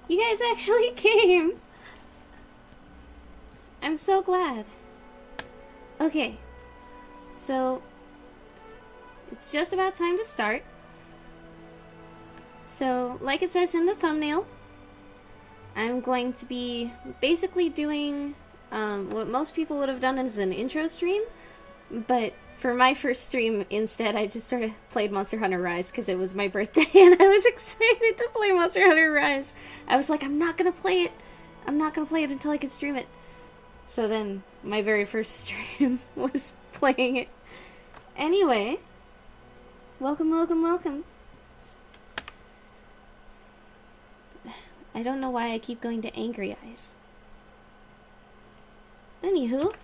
You guys actually came! I'm so glad. Okay, so it's just about time to start. So, like it says in the thumbnail, I'm going to be basically doing what most people would have done as an intro stream, but for my first stream, instead, I just sort of played Monster Hunter Rise because it was my birthday and I was excited to play Monster Hunter Rise. I was like, I'm not gonna play it. I'm not gonna play it until I can stream it. So then, my very first stream was playing it. Anyway, welcome, welcome, welcome. I don't know why I keep going to Angry Eyes. Anywho.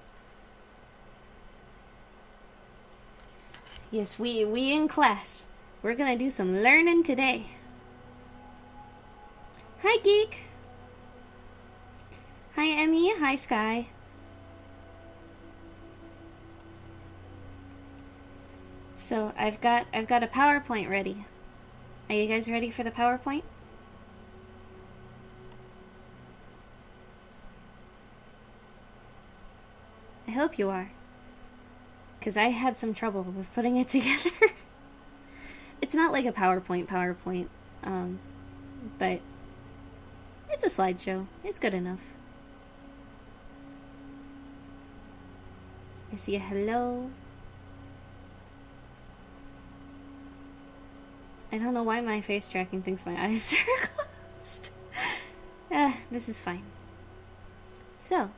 Yes, we in class. We're gonna do some learning today. Hi, Geek. Hi, Emmy. Hi, Sky. So, I've got a PowerPoint ready. Are you guys ready for the PowerPoint? I hope you are. Because I had some trouble with putting it together. It's not like a PowerPoint, but it's a slideshow. It's good enough. I see a hello. I don't know why my face tracking thinks my eyes are closed. This is fine. So,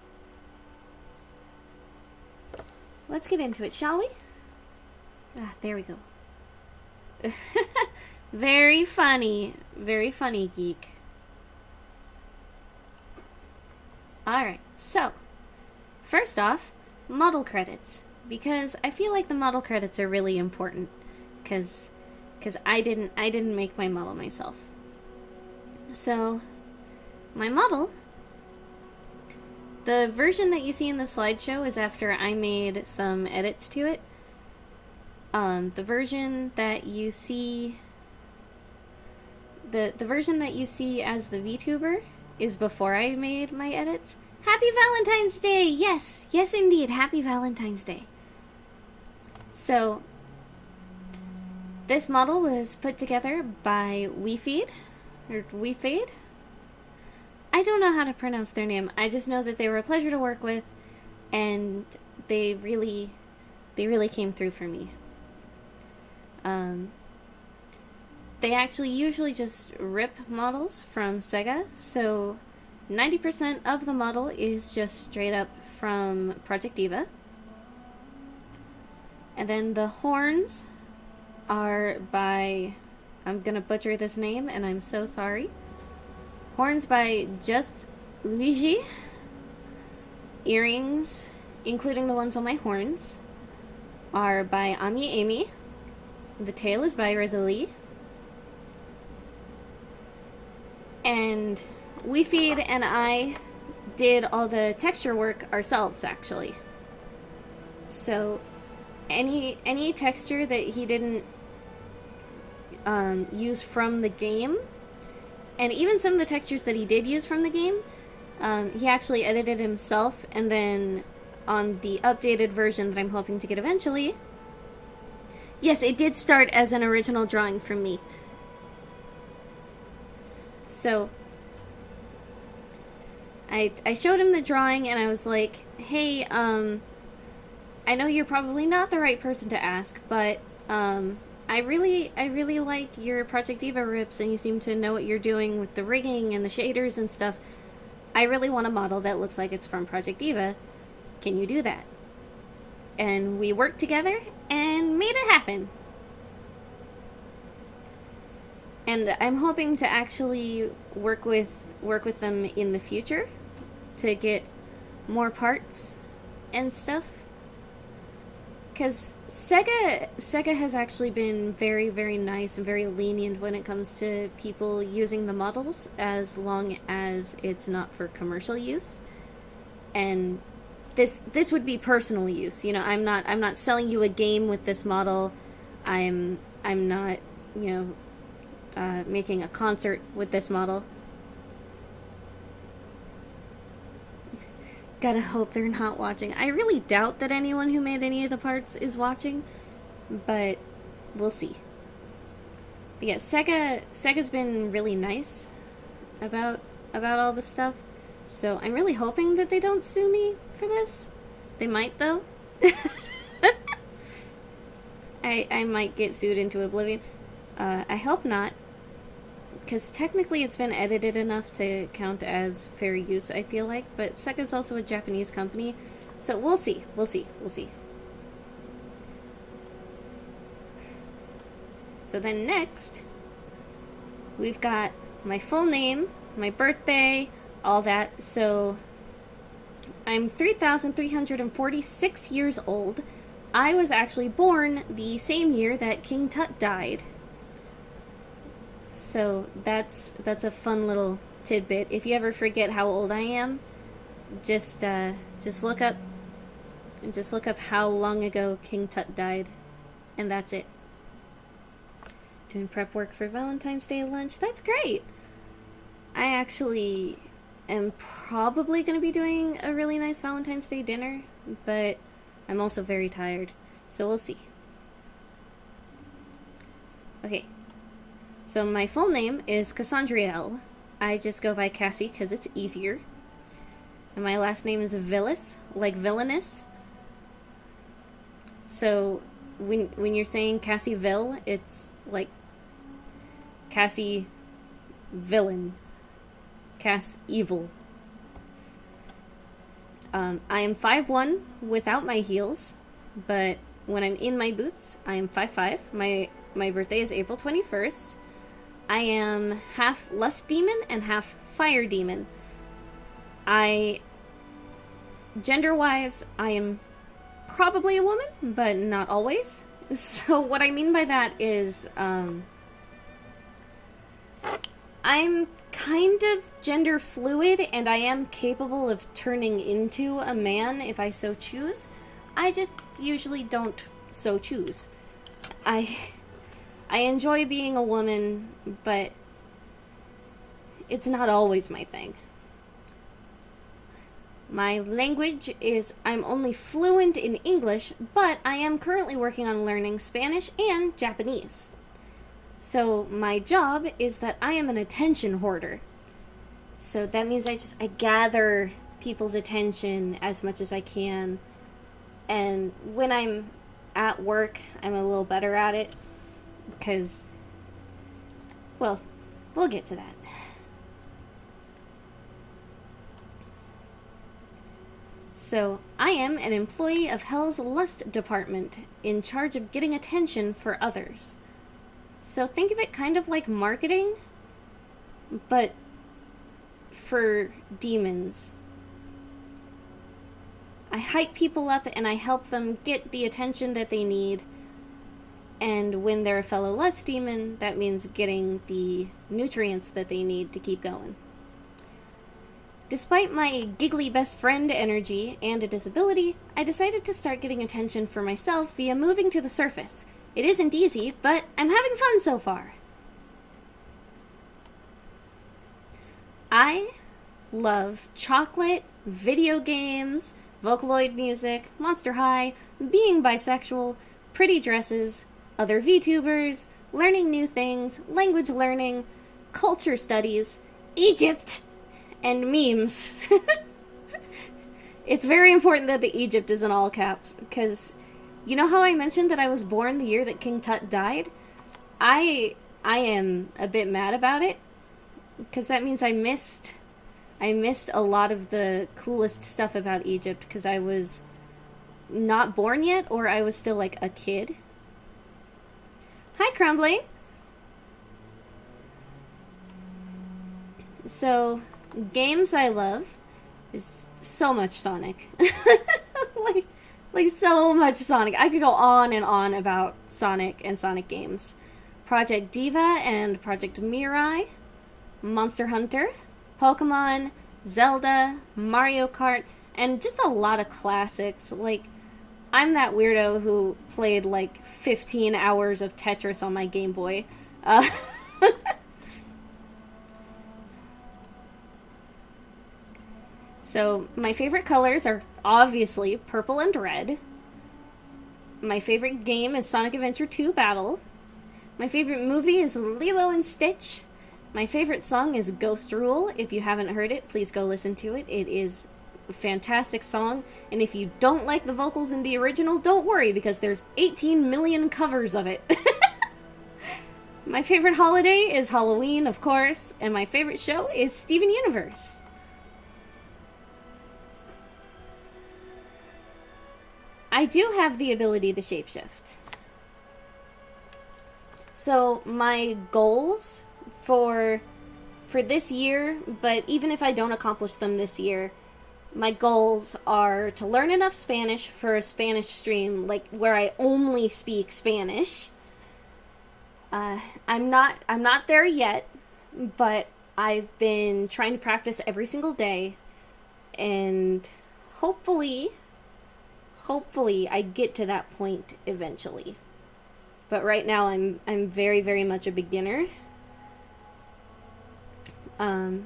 let's get into it, shall we? There we go. Very funny, Geek. Alright, so, first off, model credits. Because I feel like the model credits are really important. Because I didn't make my model myself. So, my model, the version that you see in the slideshow is after I made some edits to it. The version that you see, the version that you see as the VTuber is before I made my edits. Happy Valentine's Day! Yes, yes indeed, happy Valentine's Day. So, this model was put together by WeFeed. I don't know how to pronounce their name. I just know that they were a pleasure to work with, and they really came through for me. They actually usually just rip models from SEGA, so 90% of the model is just straight up from Project Diva. And then the horns are by, I'm gonna butcher this name and I'm so sorry. Horns by justlluiji. Earrings, including the ones on my horns, are by Ami Amy. The tail is by reseliee. And WeFeed and I did all the texture work ourselves, actually. So any texture that he didn't use from the game, and even some of the textures that he did use from the game, he actually edited himself, and then on the updated version that I'm hoping to get eventually, yes, it did start as an original drawing from me. So I showed him the drawing and I was like, hey, I know you're probably not the right person to ask, but I really like your Project Diva rips, and you seem to know what you're doing with the rigging and the shaders and stuff. I really want a model that looks like it's from Project Diva. Can you do that? And we worked together and made it happen. And I'm hoping to actually work with them in the future to get more parts and stuff. Because SEGA has actually been very, very nice and very lenient when it comes to people using the models, as long as it's not for commercial use. And this would be personal use. You know, I'm not selling you a game with this model. I'm not, making a concert with this model. Gotta hope they're not watching. I really doubt that anyone who made any of the parts is watching, but we'll see. But yeah, Sega's been really nice about all the stuff, so I'm really hoping that they don't sue me for this. They might, though. I might get sued into oblivion. I hope not, because technically it's been edited enough to count as fair use, I feel like, but Sega's also a Japanese company, so we'll see. So then next, we've got my full name, my birthday, all that. So I'm 3,346 years old. I was actually born the same year that King Tut died. So that's a fun little tidbit. If you ever forget how old I am, just look up how long ago King Tut died, and that's it. Doing prep work for Valentine's Day lunch. That's great. I actually am probably going to be doing a really nice Valentine's Day dinner, but I'm also very tired, so we'll see. Okay, so my full name is Cassandrielle. I just go by Cassie because it's easier. And my last name is Villas, like villainous. So when you're saying Cassie Ville, it's like Cassie villain, Cass evil. I am 5'1" without my heels, but when I'm in my boots, I am 5'5". My birthday is April 21st. I am half lust demon and half fire demon. Gender-wise, I am probably a woman, but not always. So what I mean by that is, I'm kind of gender fluid, and I am capable of turning into a man if I so choose. I just usually don't so choose. I enjoy being a woman, but it's not always my thing. My language is, I'm only fluent in English, but I am currently working on learning Spanish and Japanese. So my job is that I am an attention hoarder. So that means I gather people's attention as much as I can. And when I'm at work, I'm a little better at it. Because, well, we'll get to that. So, I am an employee of Hell's Lust Department, in charge of getting attention for others. So think of it kind of like marketing, but for demons. I hype people up and I help them get the attention that they need. And when they're a fellow lust demon, that means getting the nutrients that they need to keep going. Despite my giggly best friend energy and a disability, I decided to start getting attention for myself via moving to the surface. It isn't easy, but I'm having fun so far. I love chocolate, video games, Vocaloid music, Monster High, being bisexual, pretty dresses, other VTubers, learning new things, language learning, culture studies, Egypt, and memes. It's very important that the Egypt is in all caps, because you know how I mentioned that I was born the year that King Tut died? I am a bit mad about it, because that means I missed a lot of the coolest stuff about Egypt, because I was not born yet, or I was still like a kid. Hi, Crumbling! So, games I love is so much Sonic. like so much Sonic. I could go on and on about Sonic and Sonic games. Project Diva and Project Mirai, Monster Hunter, Pokemon, Zelda, Mario Kart, and just a lot of classics. Like, I'm that weirdo who played like 15 hours of Tetris on my Game Boy. So my favorite colors are obviously purple and red. My favorite game is Sonic Adventure 2 Battle. My favorite movie is Lilo and Stitch. My favorite song is Ghost Rule. If you haven't heard it, please go listen to it. It is a fantastic song. And if you don't like the vocals in the original, don't worry, because there's 18 million covers of it. My favorite holiday is Halloween, of course. And my favorite show is Steven Universe. I do have the ability to shapeshift. So my goals for this year, but even if I don't accomplish them this year, my goals are to learn enough Spanish for a Spanish stream, like where I only speak Spanish. I'm not there yet, but I've been trying to practice every single day, and hopefully I get to that point eventually. But right now I'm very, very much a beginner. Some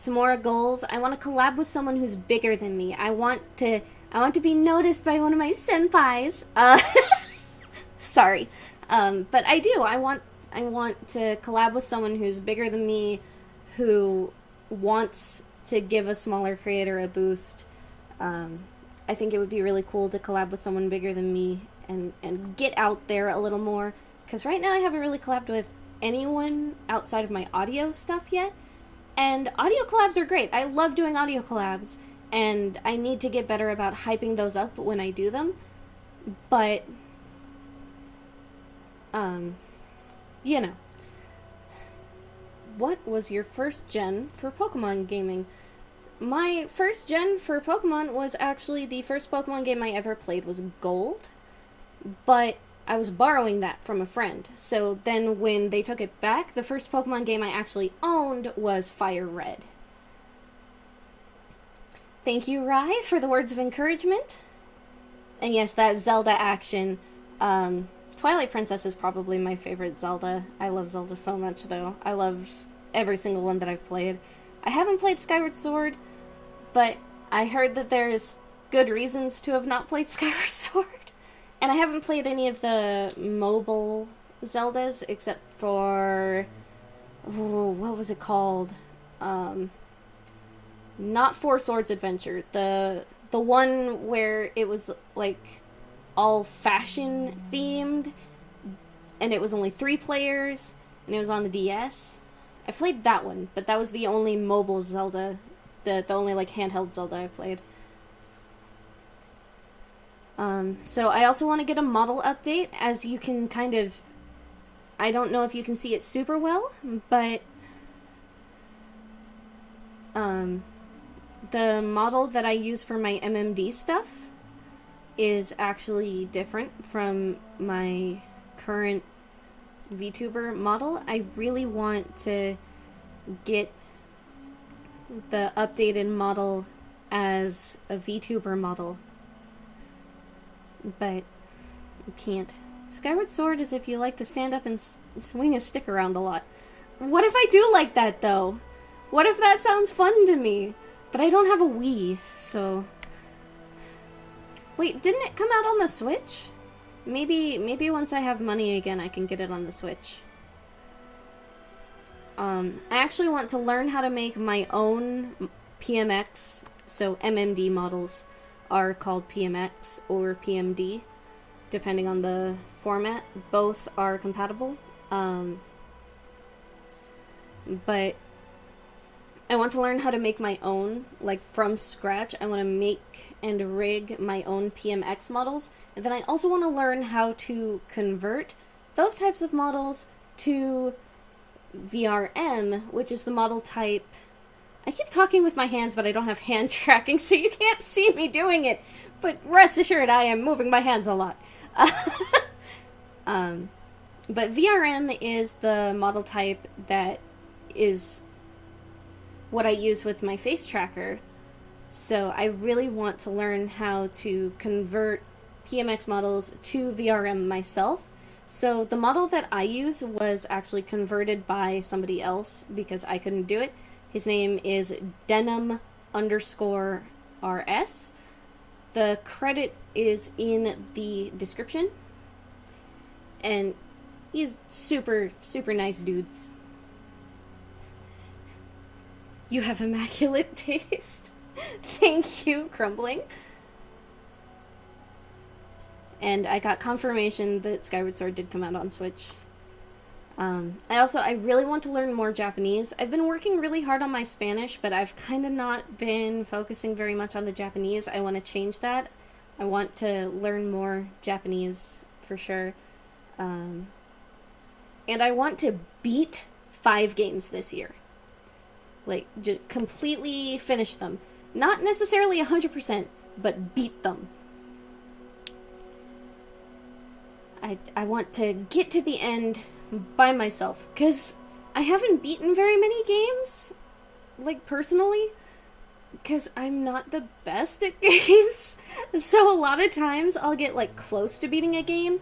more goals. I want to collab with someone who's bigger than me. I want to be noticed by one of my senpais. Sorry. But I do. I want to collab with someone who's bigger than me, who wants to give a smaller creator a boost. I think it would be really cool to collab with someone bigger than me and get out there a little more. Because right now I haven't really collabed with anyone outside of my audio stuff yet. And audio collabs are great. I love doing audio collabs. And I need to get better about hyping those up when I do them. But, you know. What was your first gen for Pokemon gaming? My first gen for Pokemon was actually the first Pokemon game I ever played was Gold, but I was borrowing that from a friend. So then when they took it back, the first Pokemon game I actually owned was Fire Red. Thank you, Rai, for the words of encouragement. And yes, that Zelda action. Twilight Princess is probably my favorite Zelda. I love Zelda so much, though. I love every single one that I've played. I haven't played Skyward Sword, but I heard that there's good reasons to have not played Skyward Sword. And I haven't played any of the mobile Zeldas except for... Oh, what was it called? Not Four Swords Adventure. The one where it was, like, all fashion themed, and it was only 3 players, and it was on the DS. I played that one, but that was the only mobile Zelda, the only, like, handheld Zelda I've played. So I also want to get a model update, as you can kind of... I don't know if you can see it super well, but... the model that I use for my MMD stuff is actually different from my current VTuber model. I really want to get the updated model as a VTuber model, but you can't. Skyward Sword is if you like to stand up and swing a stick around a lot. What if I do like that, though? What if that sounds fun to me? But I don't have a Wii, so... Wait, didn't it come out on the Switch? Maybe once I have money again, I can get it on the Switch. I actually want to learn how to make my own PMX, so MMD models are called PMX or PMD, depending on the format. Both are compatible, but I want to learn how to make my own, like, from scratch. I want to make and rig my own PMX models, and then I also want to learn how to convert those types of models to VRM, which is the model type... I keep talking with my hands, but I don't have hand tracking, so you can't see me doing it, but rest assured I am moving my hands a lot. But VRM is the model type that is what I use with my face tracker. So I really want to learn how to convert PMX models to VRM myself. So the model that I use was actually converted by somebody else because I couldn't do it. His name is Denim underscore RS. The credit is in the description. And he's super, super nice dude. You have immaculate taste. Thank you, Crumbling. And I got confirmation that Skyward Sword did come out on Switch. I really want to learn more Japanese. I've been working really hard on my Spanish, but I've kind of not been focusing very much on the Japanese. I want to change that. I want to learn more Japanese for sure. And I want to beat 5 games this year. Like, just completely finish them. Not necessarily 100%, but beat them. I want to get to the end by myself, because I haven't beaten very many games, like, personally, because I'm not the best at games. So a lot of times I'll get, like, close to beating a game,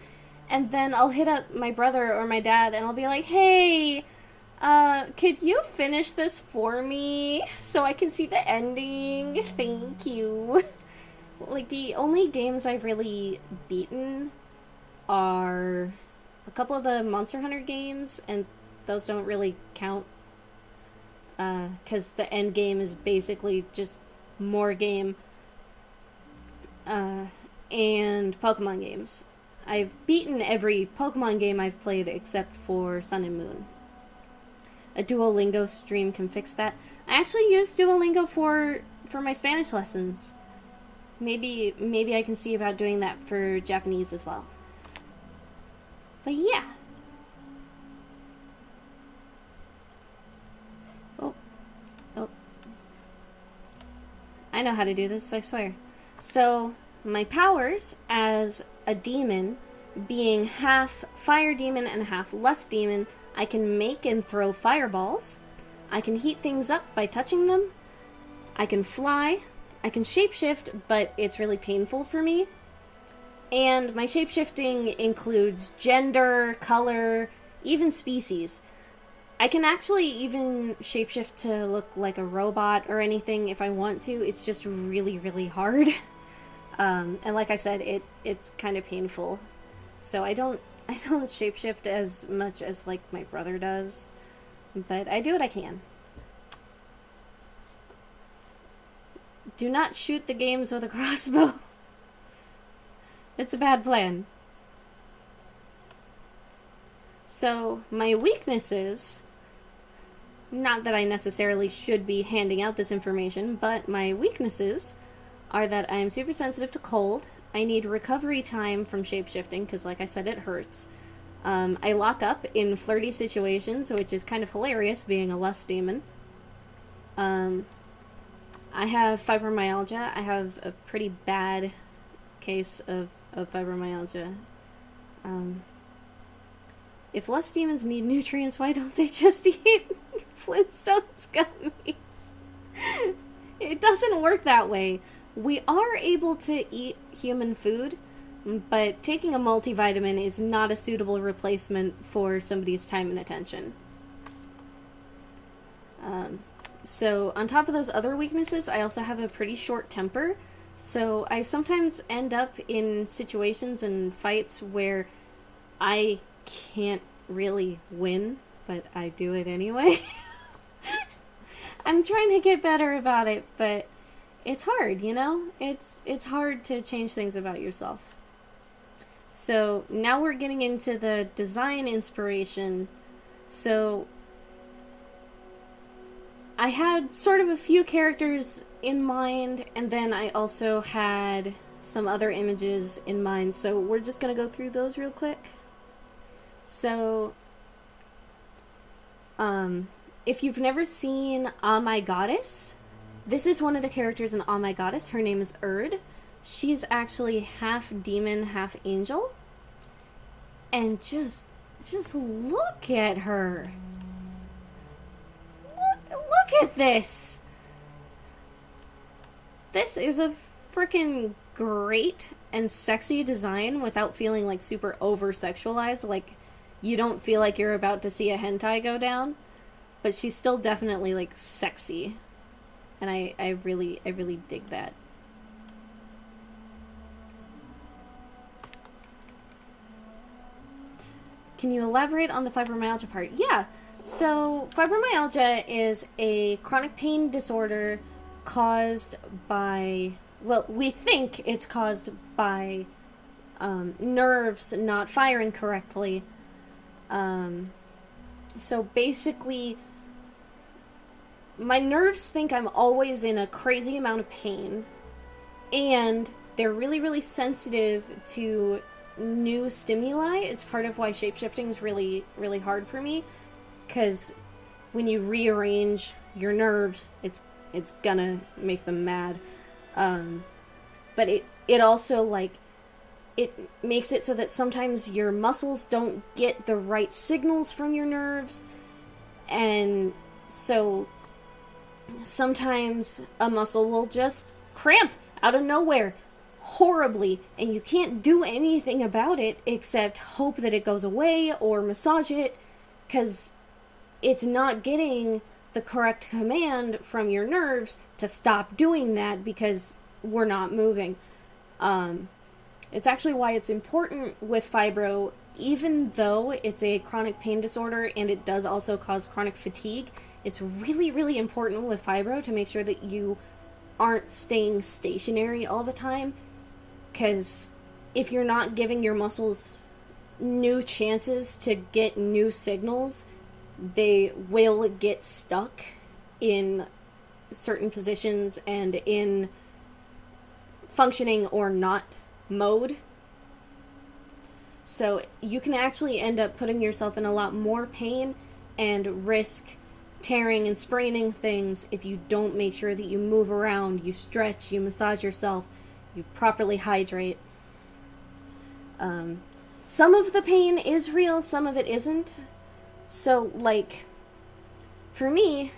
and then I'll hit up my brother or my dad, and I'll be like, hey, could you finish this for me so I can see the ending? Thank you. Like, the only games I've really beaten are a couple of the Monster Hunter games, and those don't really count, because the end game is basically just more game, and Pokemon games. I've beaten every Pokemon game I've played except for Sun and Moon. A Duolingo stream can fix that. I actually use Duolingo for my Spanish lessons. Maybe I can see about doing that for Japanese as well. But yeah. Oh. I know how to do this, I swear. So, my powers as a demon, being half fire demon and half lust demon, I can make and throw fireballs. I can heat things up by touching them. I can fly. I can shapeshift, but it's really painful for me. And my shapeshifting includes gender, color, even species. I can actually even shapeshift to look like a robot or anything if I want to. It's just really, really hard. And like I said, it's kind of painful. So I don't shapeshift as much as like my brother does. But I do what I can. Do not shoot the games with a crossbow. It's a bad plan. So, my weaknesses, not that I necessarily should be handing out this information, but my weaknesses are that I am super sensitive to cold. I need recovery time from shapeshifting, because like I said, it hurts. I lock up in flirty situations, which is kind of hilarious, being a lust demon. I have fibromyalgia. I have a pretty bad case of fibromyalgia. If lust demons need nutrients, why don't they just eat Flintstones gummies? It doesn't work that way. We are able to eat human food, but taking a multivitamin is not a suitable replacement for somebody's time and attention. So on top of those other weaknesses, I also have a pretty short temper. So I sometimes end up in situations and fights where I can't really win, but I do it anyway. I'm trying to get better about it, but it's hard, you know? It's hard to change things about yourself. So now we're getting into the design inspiration. So I had sort of a few characters in mind, and then I also had some other images in mind, so we're just going to go through those real quick. So, if you've never seen Ah My Goddess, this is one of the characters in Ah My Goddess. Her name is Erd. She's actually half demon, half angel. And just look at her. Look at this. This is a freaking great and sexy design without feeling like super over-sexualized. Like, you don't feel like you're about to see a hentai go down. But she's still definitely like sexy. And I really dig that. Can you elaborate on the fibromyalgia part? Yeah. So fibromyalgia is a chronic pain disorder caused by, well, we think it's caused by nerves not firing correctly. So basically, my nerves think I'm always in a crazy amount of pain, and they're really sensitive to new stimuli. It's part of why shapeshifting is really hard for me, because when you rearrange your nerves, it's gonna make them mad. But it also, like, it makes it so that sometimes your muscles don't get the right signals from your nerves, and so sometimes a muscle will just cramp out of nowhere horribly, and you can't do anything about it except hope that it goes away or massage it, because it's not getting the correct command from your nerves to stop doing that because we're not moving. It's actually why it's important with fibro, even though it's a chronic pain disorder and it does also cause chronic fatigue. It's really important with fibro to make sure that you aren't staying stationary all the time, because if you're not giving your muscles new chances to get new signals, they will get stuck in certain positions and in functioning or not mode. So you can actually end up putting yourself in a lot more pain and risk tearing and spraining things if you don't make sure that you move around, you stretch, you massage yourself, you properly hydrate. Some of the pain is real, some of it isn't. So, like, for me,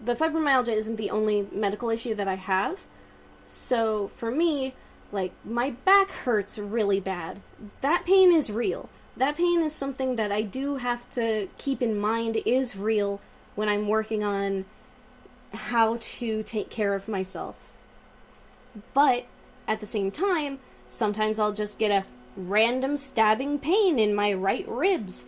the fibromyalgia isn't the only medical issue that I have. So, for me, like, my back hurts really bad. That pain is real. That pain is something that I do have to keep in mind is real when I'm working on how to take care of myself. But, at the same time, sometimes I'll just get a random stabbing pain in my right ribs.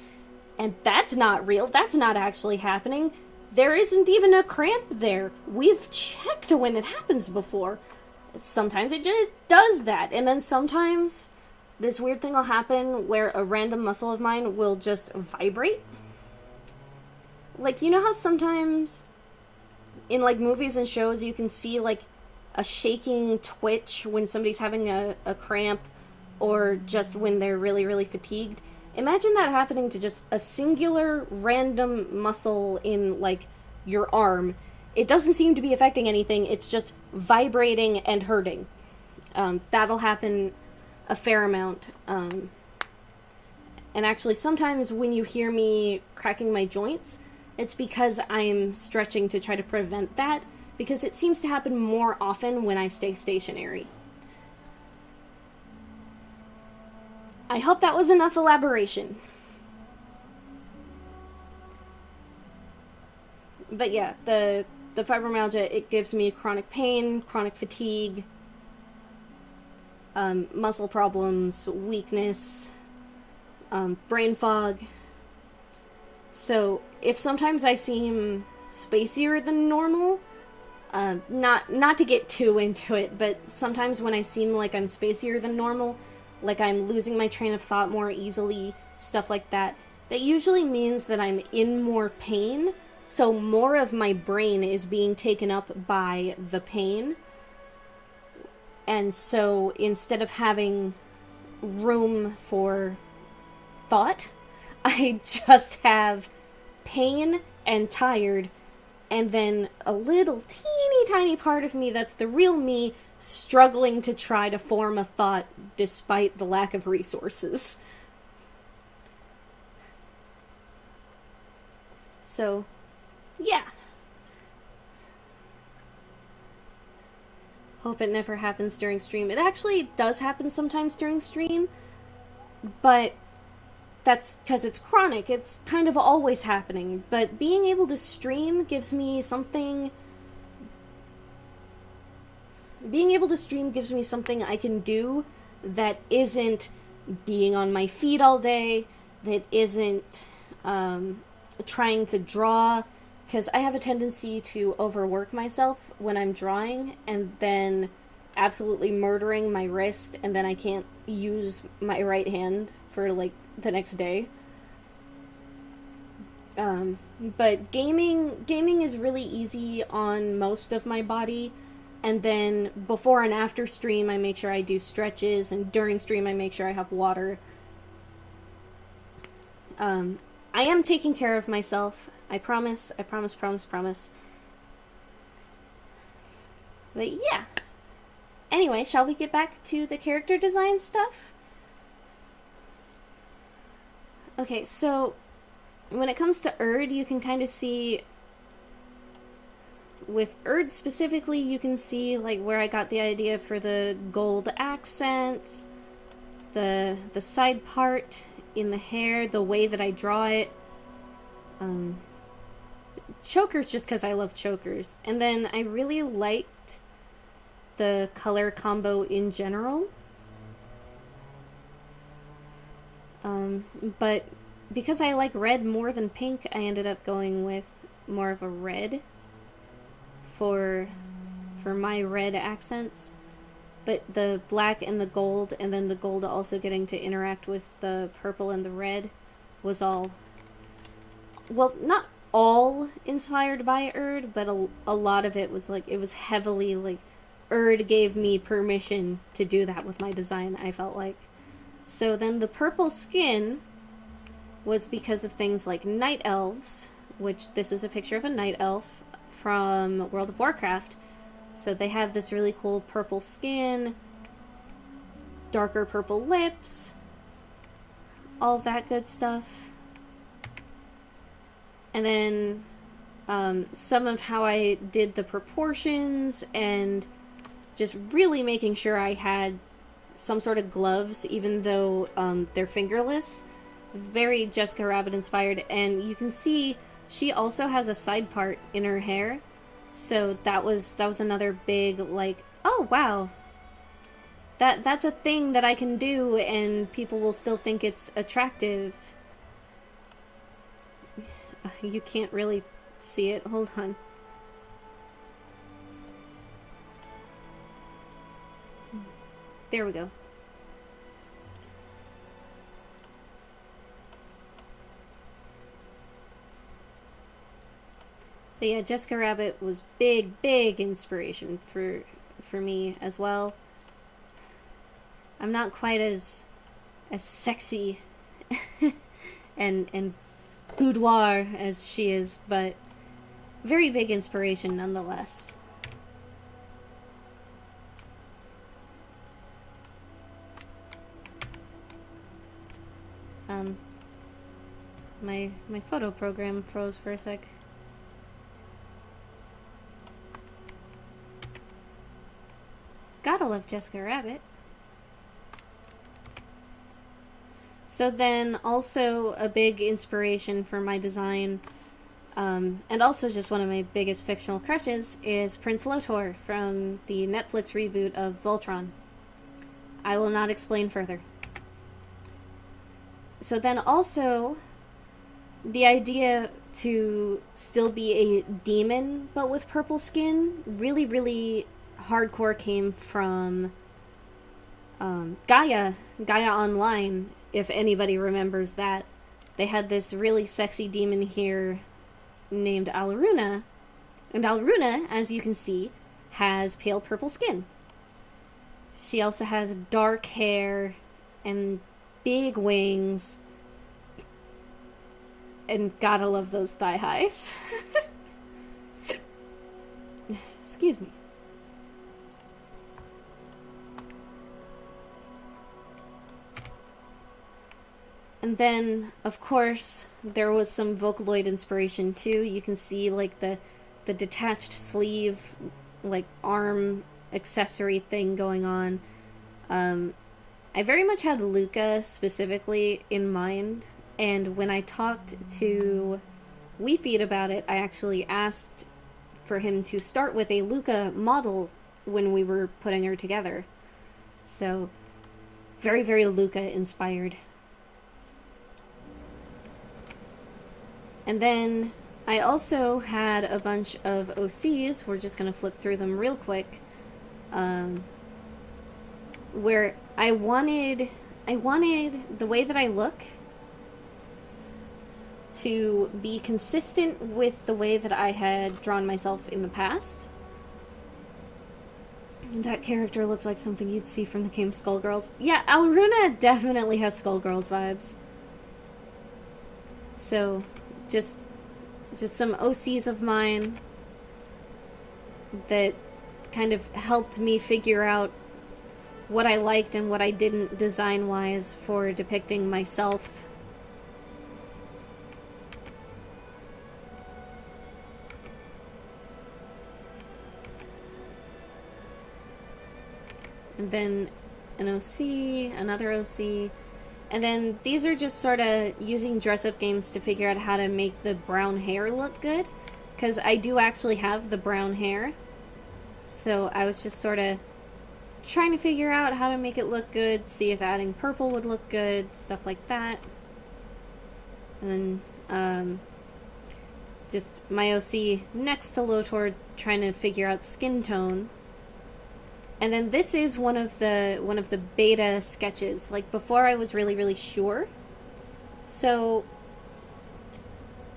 And that's not real. That's not actually happening. There isn't even a cramp there. We've checked when it happens before. Sometimes it just does that. And then sometimes this weird thing will happen where a random muscle of mine will just vibrate. Like, you know how sometimes in, like, movies and shows you can see, like, a shaking twitch when somebody's having a cramp, or just when they're really fatigued? Imagine that happening to just a singular random muscle in, like, your arm. It doesn't seem to be affecting anything, it's just vibrating and hurting. That'll happen a fair amount. And actually, sometimes when you hear me cracking my joints, it's because I'm stretching to try to prevent that, because it seems to happen more often when I stay stationary. I hope that was enough elaboration. But yeah, the fibromyalgia, it gives me chronic pain, chronic fatigue, muscle problems, weakness, brain fog. So if sometimes I seem spacier than normal, not to get too into it, but sometimes when I seem like I'm spacier than normal, like I'm losing my train of thought more easily, stuff like that, that usually means that I'm in more pain, so more of my brain is being taken up by the pain. And so instead of having room for thought, I just have pain and tired, and then a little teeny tiny part of me that's the real me struggling to try to form a thought despite the lack of resources. So, yeah. Hope it never happens during stream. It actually does happen sometimes during stream, but that's because it's chronic. It's kind of always happening. But being able to stream gives me something being able to stream gives me something I can do that isn't being on my feet all day, that isn't trying to draw, because I have a tendency to overwork myself when I'm drawing and then absolutely murdering my wrist, and then I can't use my right hand for like the next day. But gaming is really easy on most of my body, and then before and after stream I make sure I do stretches, and during stream I make sure I have water. I am taking care of myself. I promise. But yeah. Anyway, shall we get back to the character design stuff? Okay, so when it comes to Erd, you can kind of see, with Erd specifically, you can see like where I got the idea for the gold accents, the side part in the hair, the way that I draw it. Chokers just because I love chokers. And then I really liked the color combo in general. But because I like red more than pink, I ended up going with more of a red for my red accents. But the black and the gold, and then the gold also getting to interact with the purple and the red, was all, well, not all inspired by Erd, but a lot of it was like, it was heavily like, Erd gave me permission to do that with my design, I felt like. So then the purple skin was because of things like night elves, which this is a picture of a night elf from World of Warcraft. So they have this really cool purple skin, darker purple lips, all that good stuff. And then some of how I did the proportions and just really making sure I had some sort of gloves, even though they're fingerless. Very Jessica Rabbit inspired. And you can see she also has a side part in her hair. So that was another big, like, oh wow, that's a thing that I can do and people will still think it's attractive. You can't really see it. Hold on. There we go. But yeah, Jessica Rabbit was big inspiration for me as well. I'm not quite as sexy and boudoir as she is, but very big inspiration nonetheless. My photo program froze for a sec. Gotta love Jessica Rabbit. So then also a big inspiration for my design, and also just one of my biggest fictional crushes, is Prince Lotor from the Netflix reboot of Voltron. I will not explain further. So then also, the idea to still be a demon but with purple skin really hardcore came from Gaia Online, if anybody remembers that. They had this really sexy demon here named Alruna, and Alruna, as you can see, has pale purple skin. She also has dark hair and big wings, and gotta love those thigh highs. Excuse me. And then, of course, there was some Vocaloid inspiration too. You can see like the detached sleeve, like arm accessory thing going on. I very much had Luca specifically in mind, and when I talked to WeFeed about it, I actually asked for him to start with a Luca model when we were putting her together. So, very, very Luca inspired. And then I also had a bunch of OCs, we're just going to flip through them real quick, where I wanted the way that I look to be consistent with the way that I had drawn myself in the past. That character looks like something you'd see from the game Skullgirls. Yeah, Alruna definitely has Skullgirls vibes. So, just some OCs of mine that kind of helped me figure out what I liked and what I didn't design-wise for depicting myself. And then an OC, another OC, and then these are just sort of using dress-up games to figure out how to make the brown hair look good, because I do actually have the brown hair, so I was just sort of trying to figure out how to make it look good, see if adding purple would look good, stuff like that. And then just my OC next to Lotor trying to figure out skin tone. And then this is one of the beta sketches. Like, before I was really, really sure. So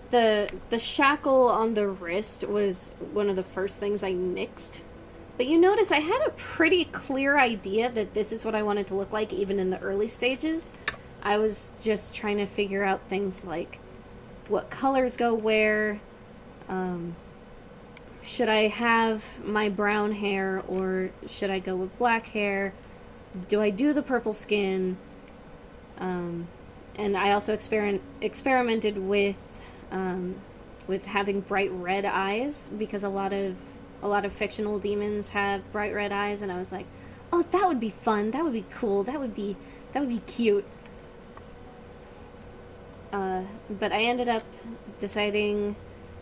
the shackle on the wrist was one of the first things I nixed. But you notice I had a pretty clear idea that this is what I wanted to look like even in the early stages. I was just trying to figure out things like what colors go where, should I have my brown hair or should I go with black hair? Do I do the purple skin? And I also experimented with having bright red eyes, because a lot of fictional demons have bright red eyes, and I was like, oh, that would be fun. That would be cool. That would be cute. But I ended up deciding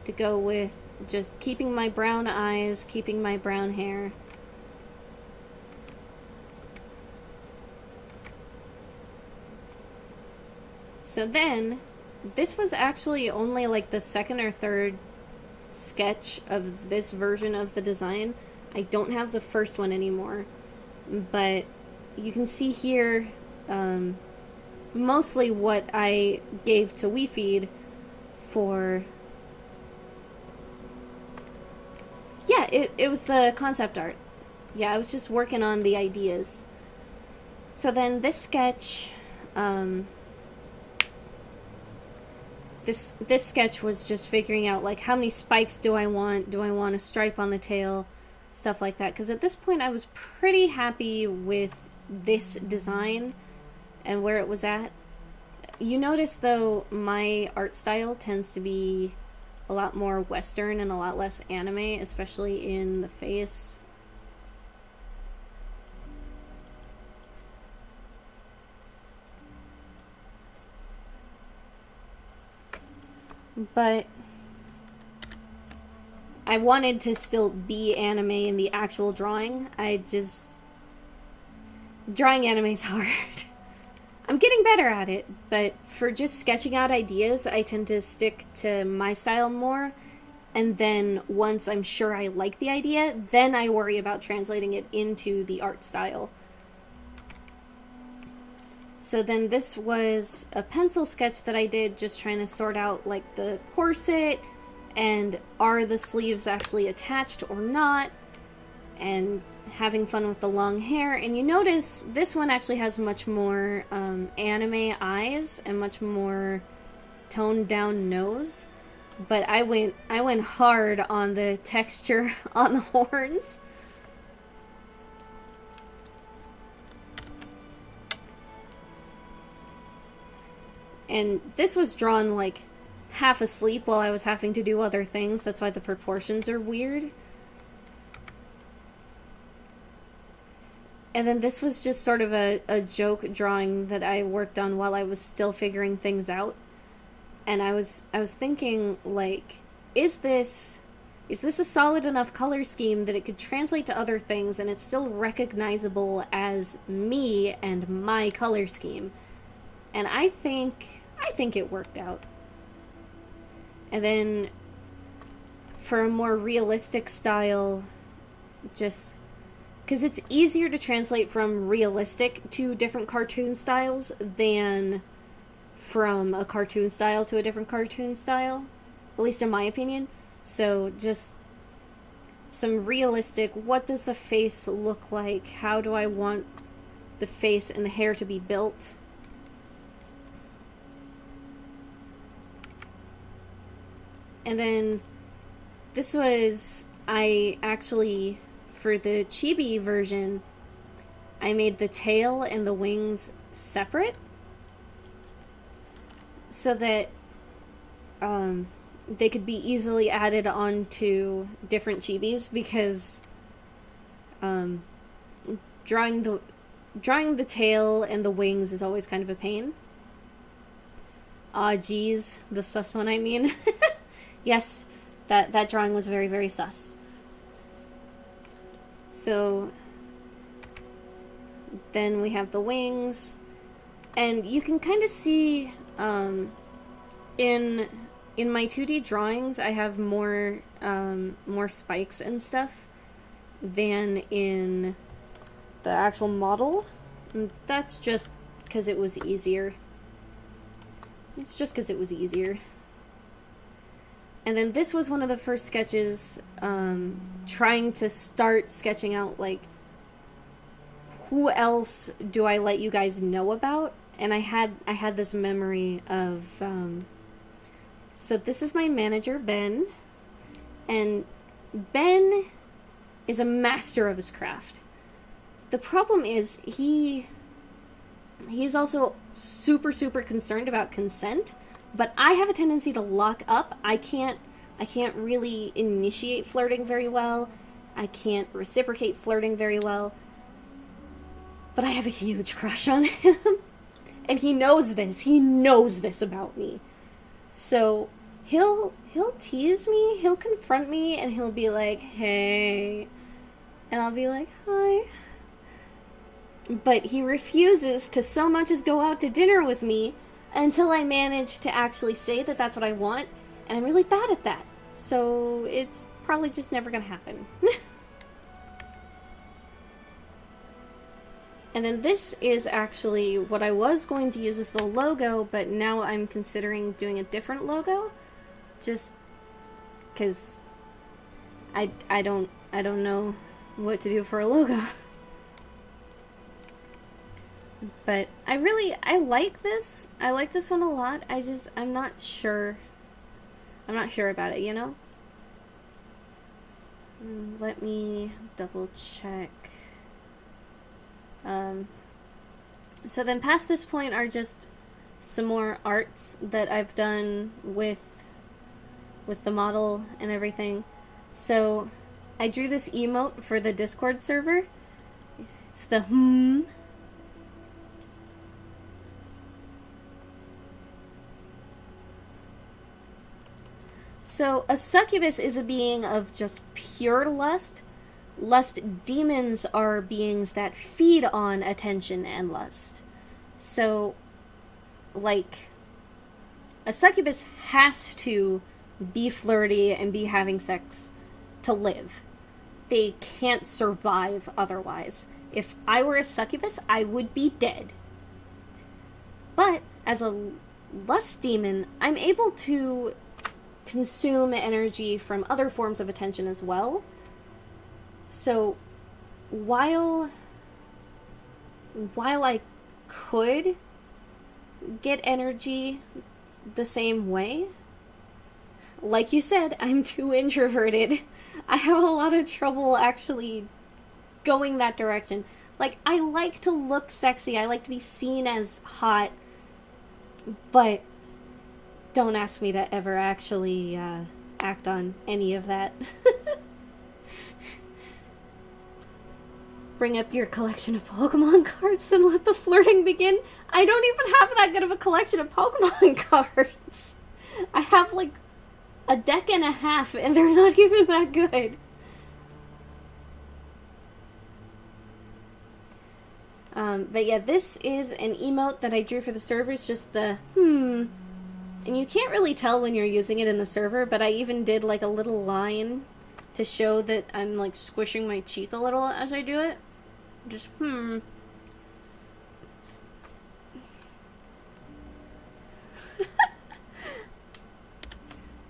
to go with just keeping my brown eyes, keeping my brown hair. So then, this was actually only like the second or third sketch of this version of the design. I don't have the first one anymore, but you can see here mostly what I gave to WeFeed for... Yeah, it was the concept art. Yeah, I was just working on the ideas. So then this sketch, this sketch was just figuring out, like, how many spikes do I want? Do I want a stripe on the tail? Stuff like that. Because at this point I was pretty happy with this design and where it was at. You notice, though, my art style tends to be a lot more Western and a lot less anime, especially in the face. But I wanted to still be anime in the actual drawing. Drawing anime's hard. I'm getting better at it, but for just sketching out ideas, I tend to stick to my style more, and then once I'm sure I like the idea, then I worry about translating it into the art style. So then this was a pencil sketch that I did, just trying to sort out, like, the corset, and are the sleeves actually attached or not, and having fun with the long hair. And you notice this one actually has much more anime eyes and much more toned down nose, but I went hard on the texture on the horns. And this was drawn like half asleep while I was having to do other things. That's why the proportions are weird. And then this was just sort of a joke drawing that I worked on while I was still figuring things out. And I was thinking, like, is this is this a solid enough color scheme that it could translate to other things and it's still recognizable as me and my color scheme? And I think it worked out. And then for a more realistic style, just because it's easier to translate from realistic to different cartoon styles than from a cartoon style to a different cartoon style, at least in my opinion. So just some realistic, what does the face look like? How do I want the face and the hair to be built? And then this was, I actually, for the chibi version, I made the tail and the wings separate so that they could be easily added onto different chibis, because drawing the tail and the wings is always kind of a pain. Aw, geez, the sus one, I mean. Yes, that drawing was very, very sus. So then we have the wings, and you can kind of see in my 2D drawings I have more spikes and stuff than in the actual model. And that's just because it was easier. It's just because it was easier. And then this was one of the first sketches, trying to start sketching out, like, who else do I let you guys know about? And I had this memory of, so this is my manager, Ben, and Ben is a master of his craft. The problem is he's also super, super concerned about consent. But I have a tendency to lock up. I can't really initiate flirting very well. I can't reciprocate flirting very well. But I have a huge crush on him. And he knows this. He knows this about me. So he'll tease me, he'll confront me, and he'll be like, "Hey." And I'll be like, "Hi." But he refuses to so much as go out to dinner with me until I manage to actually say that that's what I want, and I'm really bad at that. So it's probably just never gonna happen. And then this is actually what I was going to use as the logo, but now I'm considering doing a different logo, just because I don't know what to do for a logo. But I like this. I like this one a lot. I'm not sure. I'm not sure about it, you know? Let me double check. So then past this point are just some more arts that I've done with the model and everything. So I drew this emote for the Discord server. It's the So, a succubus is a being of just pure lust. Lust demons are beings that feed on attention and lust. So, like, a succubus has to be flirty and be having sex to live. They can't survive otherwise. If I were a succubus, I would be dead. But, as a lust demon, I'm able to consume energy from other forms of attention as well. So while I could get energy the same way, like you said, I'm too introverted. I have a lot of trouble actually going that direction. Like, I like to look sexy, I like to be seen as hot, but don't ask me to ever actually act on any of that. Bring up your collection of Pokemon cards, then let the flirting begin. I don't even have that good of a collection of Pokemon cards. I have like a deck and a half, and they're not even that good. But yeah, this is an emote that I drew for the servers, just the and you can't really tell when you're using it in the server, but I even did like a little line to show that I'm like squishing my cheek a little as I do it. Just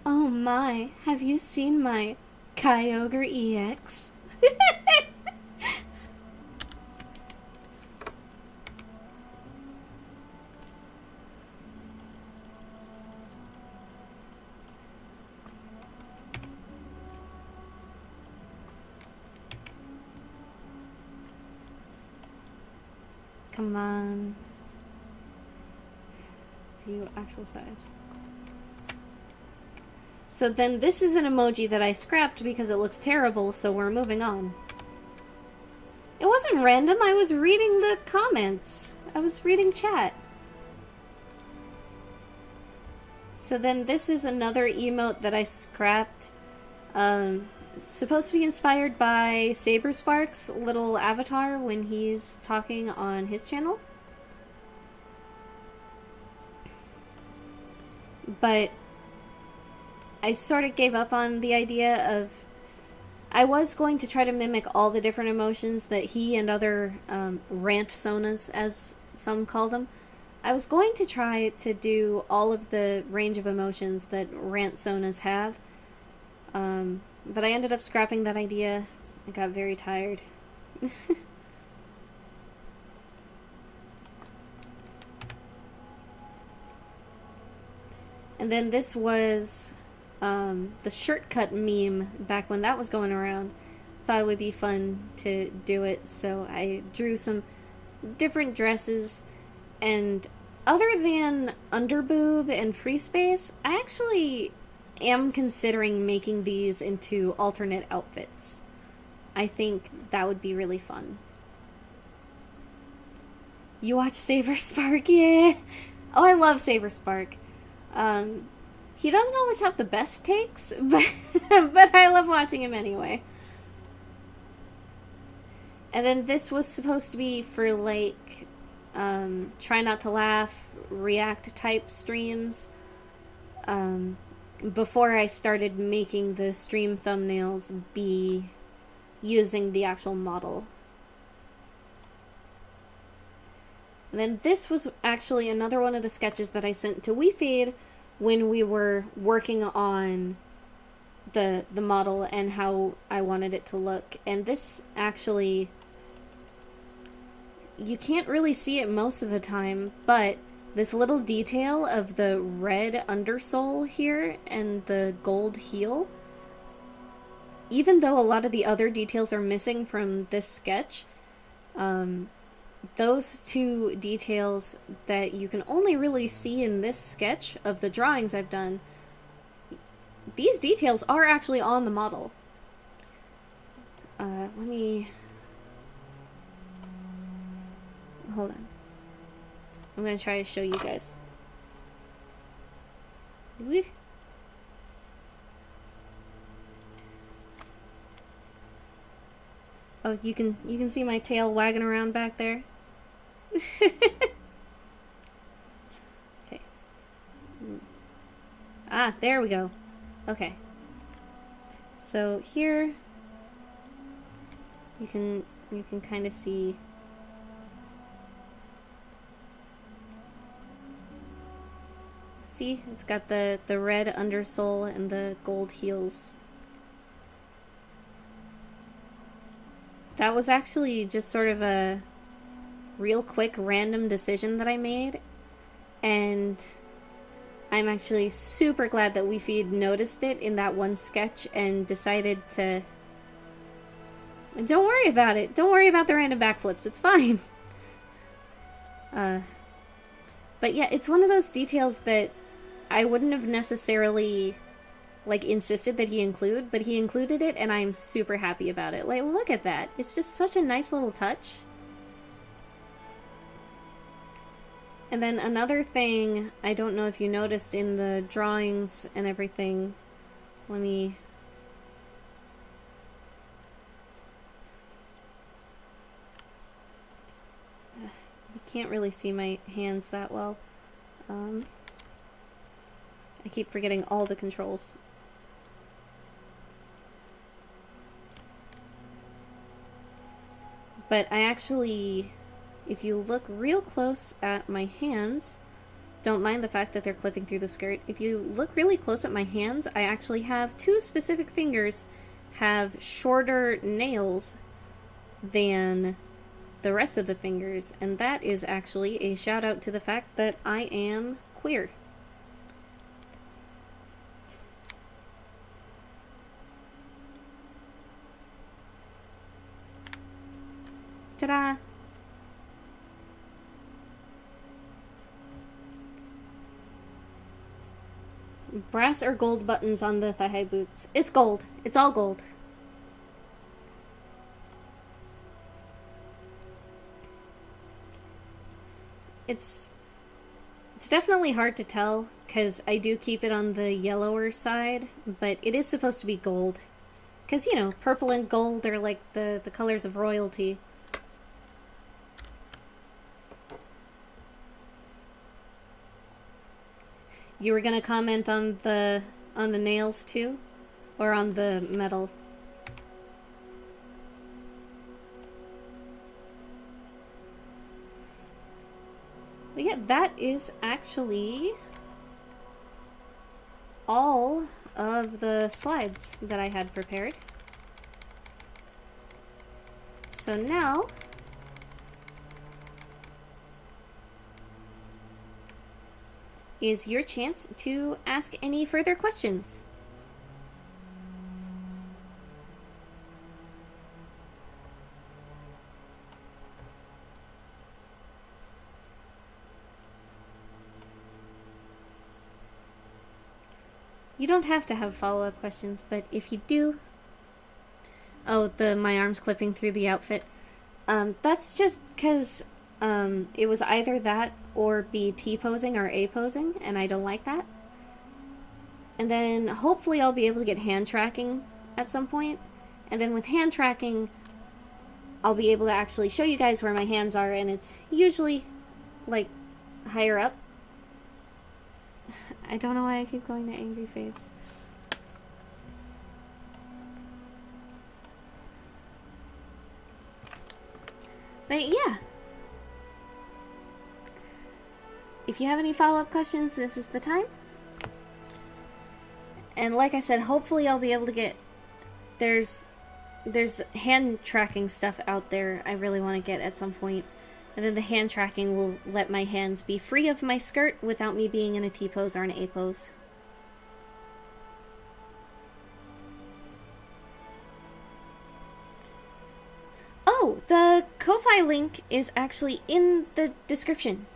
Oh my, have you seen my Kyogre EX? Come on. View actual size. So then this is an emoji that I scrapped because it looks terrible, so we're moving on. It wasn't random, I was reading the comments. I was reading chat. So then this is another emote that I scrapped. It's supposed to be inspired by Saberspark's little avatar when he's talking on his channel. But I sort of gave up on the idea of... I was going to try to mimic all the different emotions that he and other rant sonas, as some call them. I was going to try to do all of the range of emotions that rant sonas have. But I ended up scrapping that idea. I got very tired. And then this was the shirt cut meme back when that was going around. Thought it would be fun to do it, so I drew some different dresses. And other than underboob and free space, I actually am considering making these into alternate outfits. I think that would be really fun. You watch Saberspark? Yeah! Oh, I love Saberspark. He doesn't always have the best takes, but I love watching him anyway. And then this was supposed to be for, like, try not to laugh, react type streams. Before I started making the stream thumbnails be using the actual model. And then this was actually another one of the sketches that I sent to WeFeed when we were working on the model and how I wanted it to look. And this actually, you can't really see it most of the time, but this little detail of the red undersole here and the gold heel, even though a lot of the other details are missing from this sketch, those two details that you can only really see in this sketch of the drawings I've done, these details are actually on the model. Let me... Hold on. I'm gonna try to show you guys. Woo. Oh, you can see my tail wagging around back there. Okay. Ah, there we go. Okay. So here you can kind of see. See, it's got the red undersole and the gold heels. That was actually just sort of a real quick random decision that I made, and I'm actually super glad that WeFeed noticed it in that one sketch and decided to... Don't worry about it. Don't worry about the random backflips. It's fine. But yeah, it's one of those details that I wouldn't have necessarily, like, insisted that he include, but he included it, and I'm super happy about it. Like, look at that. It's just such a nice little touch. And then another thing, I don't know if you noticed in the drawings and everything, Let me... You can't really see my hands that well. I keep forgetting all the controls. But I actually, if you look real close at my hands, don't mind the fact that they're clipping through the skirt. If you look really close at my hands, I actually have two specific fingers have shorter nails than the rest of the fingers, and that is actually a shout out to the fact that I am queer. Ta-da! Brass or gold buttons on the thigh-high boots. It's gold. It's all gold. It's definitely hard to tell, because I do keep it on the yellower side, but it is supposed to be gold. Because, you know, purple and gold are like the colors of royalty. You were gonna comment on the nails too? Or on the metal? But yeah, that is actually all of the slides that I had prepared. So now is your chance to ask any further questions. You don't have to have follow-up questions, but if you do... Oh, my arm's clipping through the outfit. That's just because it was either that or be T-posing or A-posing, and I don't like that. And then hopefully I'll be able to get hand tracking at some point. And then with hand tracking, I'll be able to actually show you guys where my hands are, and it's usually, like, higher up. I don't know why I keep going to angry face. But yeah. If you have any follow-up questions, this is the time. And like I said, hopefully I'll be able to get... There's hand tracking stuff out there I really want to get at some point. And then the hand tracking will let my hands be free of my skirt without me being in a T-pose or an A-pose. Oh, the Ko-Fi link is actually in the description.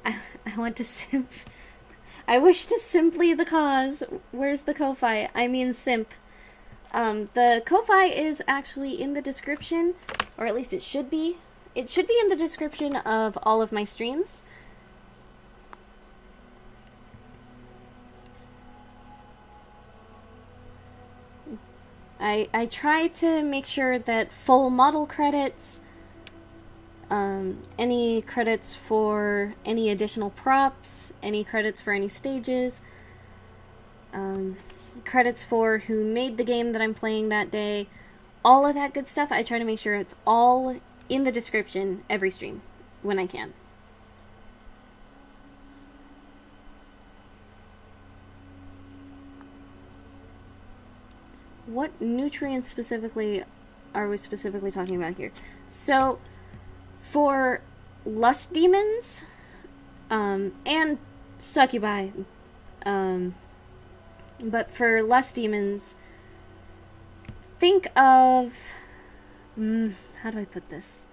I want to simp. I wish to simply the cause. Where's the Ko-Fi? I mean simp. The Ko-Fi is actually in the description, or at least it should be. It should be in the description of all of my streams. I try to make sure that full model credits, any credits for any additional props, any credits for any stages, credits for who made the game that I'm playing that day, all of that good stuff, I try to make sure it's all in the description every stream when I can. What nutrients specifically are we specifically talking about here? So, for lust demons, and succubi, but for lust demons, think of... how do I put this?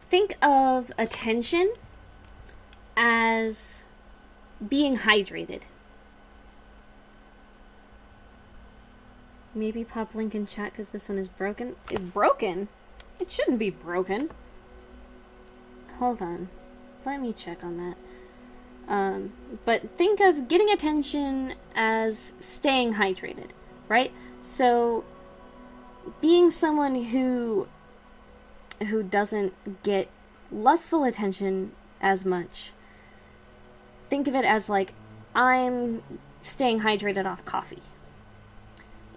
Think of attention as being hydrated. Maybe pop link in chat because this one is broken. It's broken? It shouldn't be broken. Hold on. Let me check on that. But think of getting attention as staying hydrated, right? So being someone who doesn't get lustful attention as much, think of it as like, I'm staying hydrated off coffee.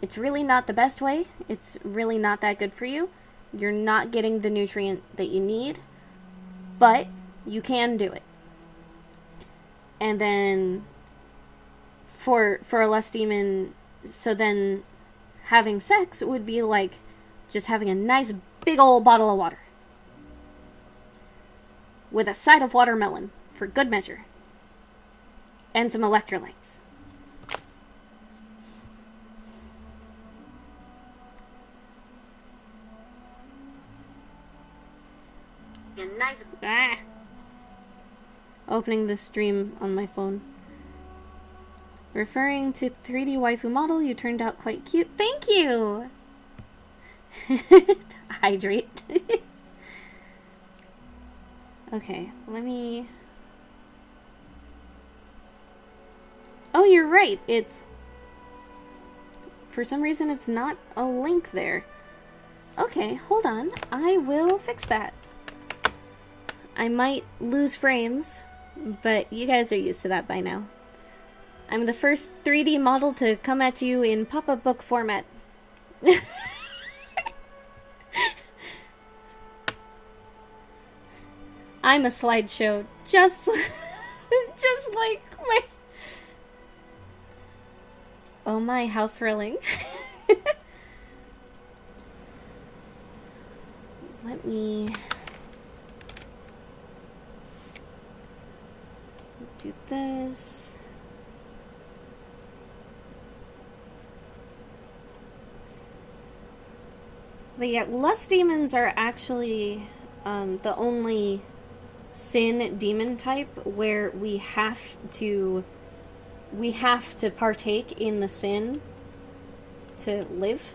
It's really not the best way. It's really not that good for you. You're not getting the nutrient that you need, but you can do it. And then for a lust demon, so then having sex would be like just having a nice big old bottle of water with a side of watermelon for good measure and some electrolytes. Nice. Opening the stream on my phone. Referring to 3D waifu model, you turned out quite cute. Thank you! Hydrate. Okay, let me... Oh, you're right. It's... For some reason, it's not a link there. Okay, hold on. I will fix that. I might lose frames, but you guys are used to that by now. I'm the first 3D model to come at you in pop-up book format. I'm a slideshow, just like my... Oh my, how thrilling. Let me... do this. But yeah, lust demons are actually the only sin demon type where we have to partake in the sin to live.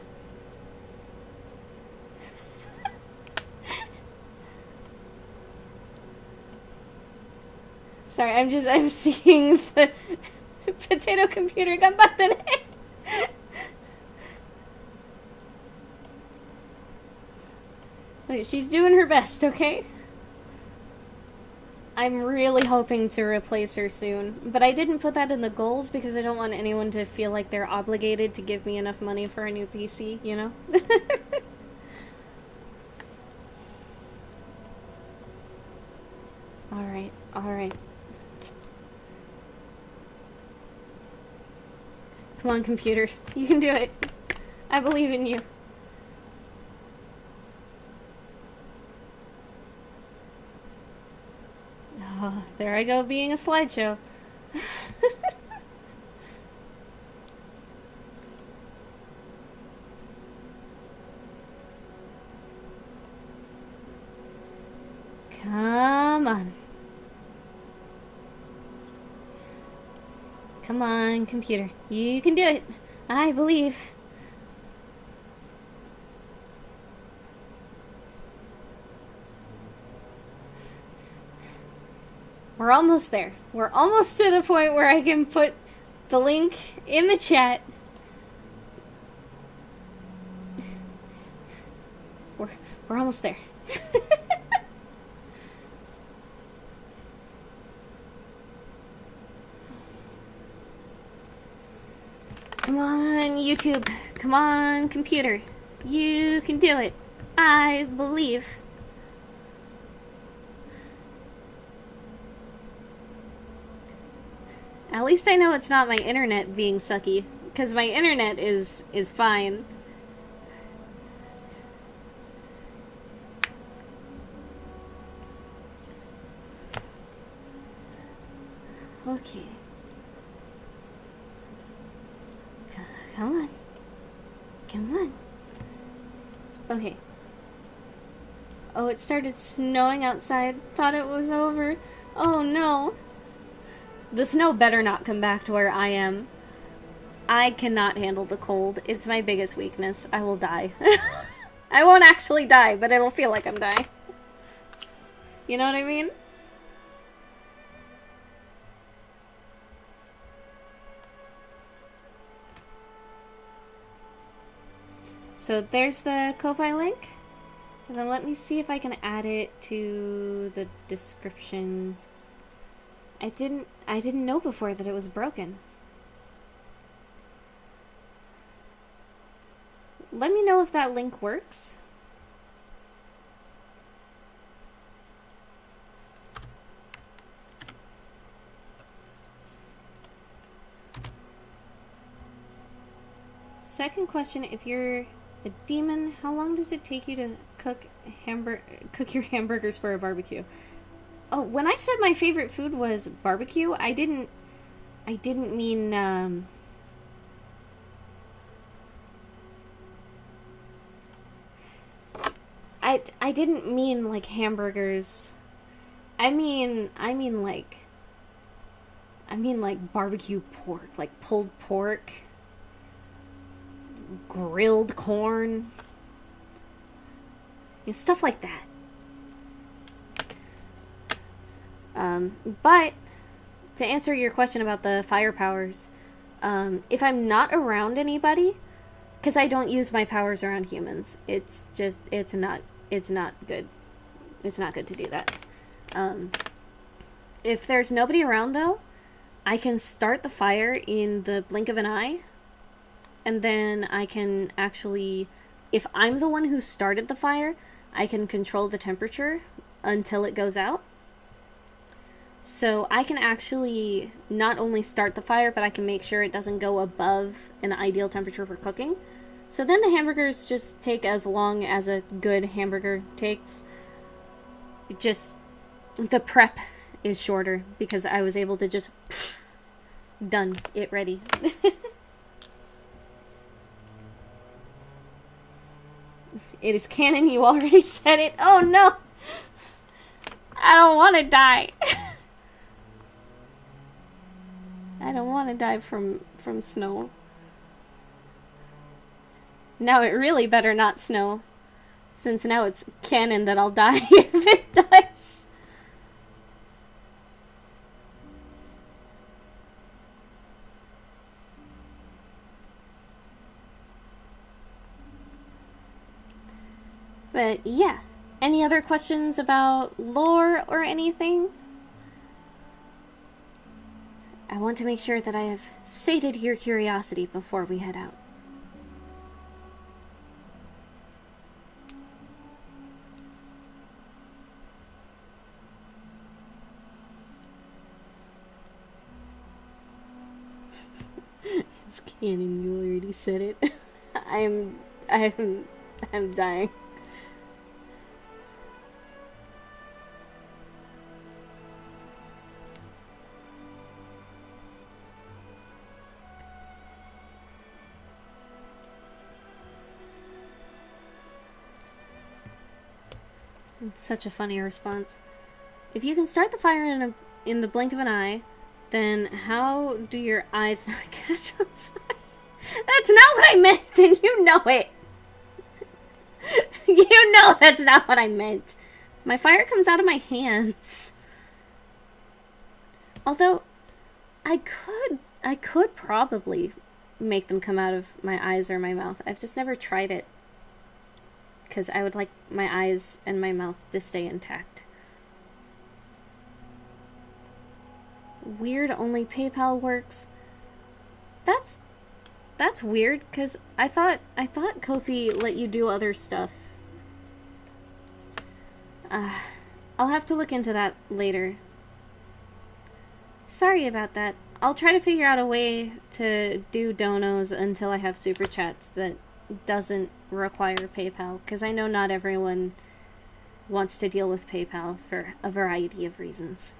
Sorry, I'm seeing the potato computer button. Wait, she's doing her best, okay? I'm really hoping to replace her soon, but I didn't put that in the goals because I don't want anyone to feel like they're obligated to give me enough money for a new PC, you know? Alright, alright. Come on, computer. You can do it. I believe in you. Oh, there I go being a slideshow. Come on. Come on, computer. You can do it. I believe. We're almost there. We're almost to the point where I can put the link in the chat. We're almost there. Come on, YouTube. Come on, computer. You can do it. I believe. At least I know it's not my internet being sucky, because my internet is fine. Okay. Come on. Come on. Okay. Oh, it started snowing outside. Thought it was over. Oh no. The snow better not come back to where I am. I cannot handle the cold. It's my biggest weakness. I will die. I won't actually die, but it'll feel like I'm dying. You know what I mean? So there's the Ko-Fi link. And then let me see if I can add it to the description. I didn't know before that it was broken. Let me know if that link works. Second question, if you're a demon, how long does it take you to cook your hamburgers for a barbecue? Oh, when I said my favorite food was barbecue, I didn't mean I didn't mean like hamburgers. I mean like barbecue pork, like pulled pork, grilled corn, and stuff like that. But to answer your question about the fire powers, if I'm not around anybody, because I don't use my powers around humans, it's not good. It's not good to do that. If there's nobody around though, I can start the fire in the blink of an eye, and then I can actually, if I'm the one who started the fire, I can control the temperature until it goes out. So I can actually not only start the fire, but I can make sure it doesn't go above an ideal temperature for cooking. So then the hamburgers just take as long as a good hamburger takes. Just, the prep is shorter because I was able to just, done, it ready. It is canon, you already said it. Oh no! I don't want to die. I don't want to die from snow. Now it really better not snow, since now it's canon that I'll die if it does. But yeah, any other questions about lore or anything? I want to make sure that I have sated your curiosity before we head out. It's canon, you already said it. I'm dying. It's such a funny response. If you can start the fire in the blink of an eye, then how do your eyes not catch on fire? That's not what I meant, and you know it. You know that's not what I meant. My fire comes out of my hands. Although, I could probably make them come out of my eyes or my mouth. I've just never tried it. Because I would like my eyes and my mouth to stay intact. Weird, only PayPal works. That's weird, because I thought Ko-fi let you do other stuff. I'll have to look into that later. Sorry about that. I'll try to figure out a way to do donos until I have super chats that doesn't require PayPal, because I know not everyone wants to deal with PayPal for a variety of reasons.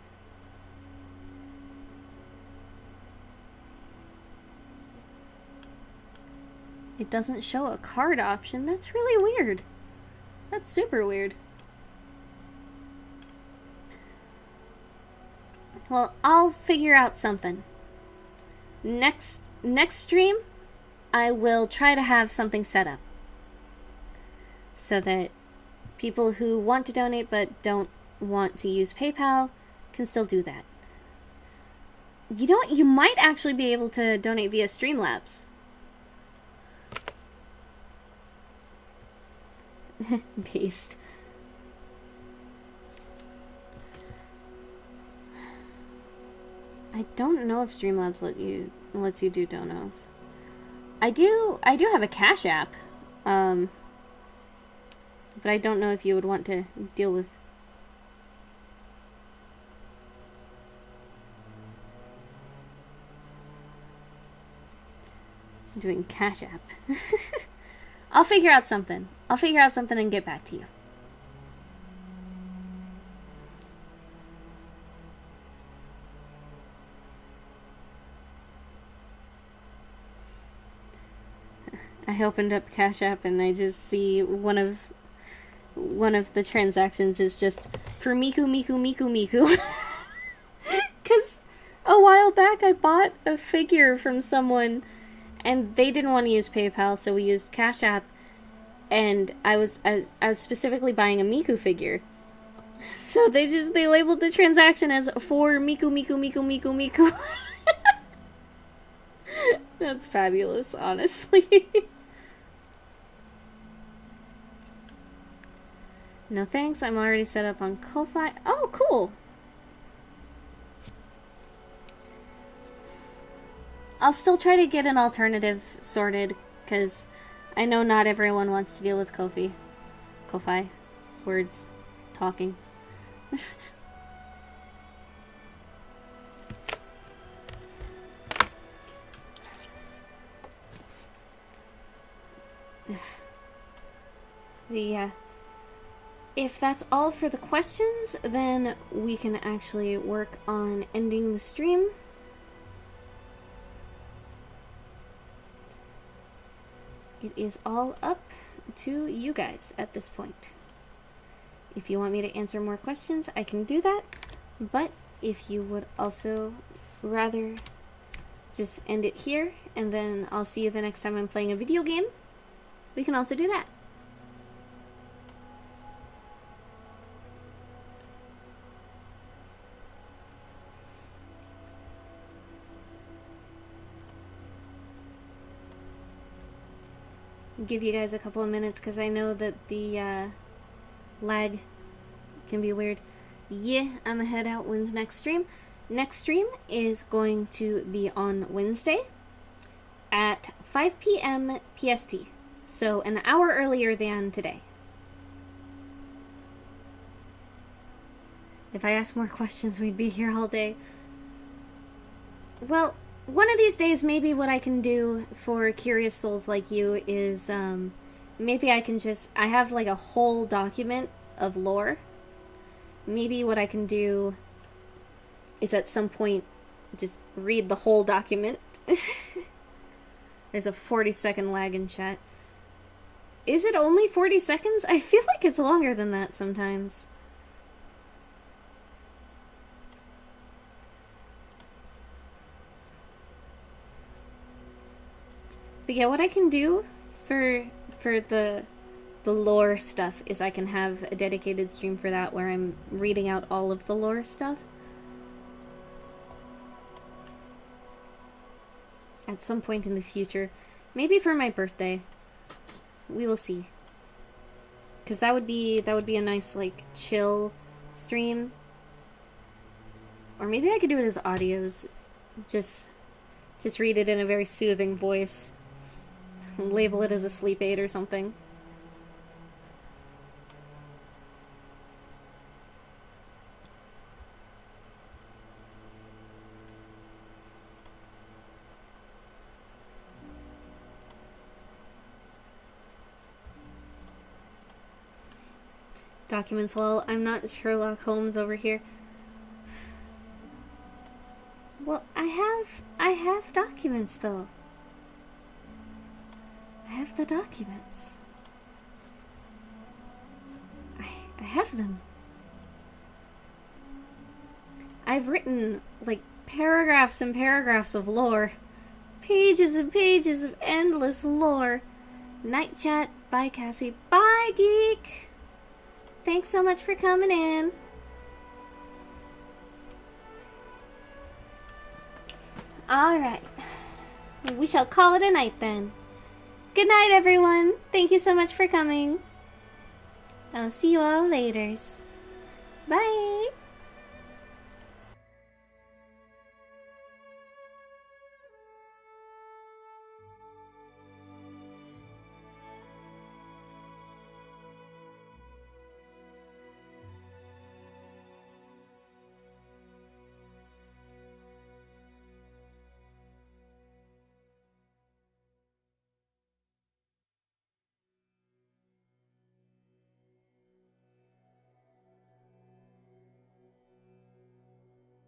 It doesn't show a card option. That's really weird. That's super weird. Well, I'll figure out something. Next stream, I will try to have something set up so that people who want to donate but don't want to use PayPal can still do that. You know what? You might actually be able to donate via Streamlabs. Based. I don't know if Streamlabs lets you do donos. I do have a Cash App. But I don't know if you would want to deal with doing Cash App. I'll figure out something. I'll figure out something and get back to you. I opened up Cash App and I just see one of the transactions is just for Miku. Because a while back I bought a figure from someone and they didn't want to use PayPal, so we used Cash App, and I was specifically buying a Miku figure. So they labeled the transaction as for Miku. That's fabulous, honestly. No thanks, I'm already set up on Ko-Fi. Oh, cool! I'll still try to get an alternative sorted, because I know not everyone wants to deal with Ko-Fi. Ko-Fi. Words. Talking. Yeah. If that's all for the questions, then we can actually work on ending the stream. It is all up to you guys at this point. If you want me to answer more questions, I can do that. But if you would also rather just end it here, and then I'll see you the next time I'm playing a video game, we can also do that. Give you guys a couple of minutes because I know that the lag can be weird. Yeah, I'm gonna head out. When's next stream? Next stream is going to be on Wednesday at 5 p.m. PST, so an hour earlier than today. If I asked more questions, we'd be here all day. Well, one of these days, maybe what I can do for curious souls like you is, maybe I can I have like a whole document of lore. Maybe what I can do is at some point just read the whole document. There's a 40-second lag in chat. Is it only 40 seconds? I feel like it's longer than that sometimes. But yeah, what I can do for the lore stuff is I can have a dedicated stream for that where I'm reading out all of the lore stuff. At some point in the future. Maybe for my birthday. We will see. Because that would be a nice, like, chill stream. Or maybe I could do it as audios. Just read it in a very soothing voice. Label it as a sleep aid or something. Documents, lol. I'm not Sherlock Holmes over here. Well, I have documents though. I have the documents. I have them. I've written, like, paragraphs and paragraphs of lore. Pages and pages of endless lore. Night chat. Bye, Cassie. Bye, Geek. Thanks so much for coming in. Alright. We shall call it a night then. Good night, everyone. Thank you so much for coming. I'll see you all later. Bye!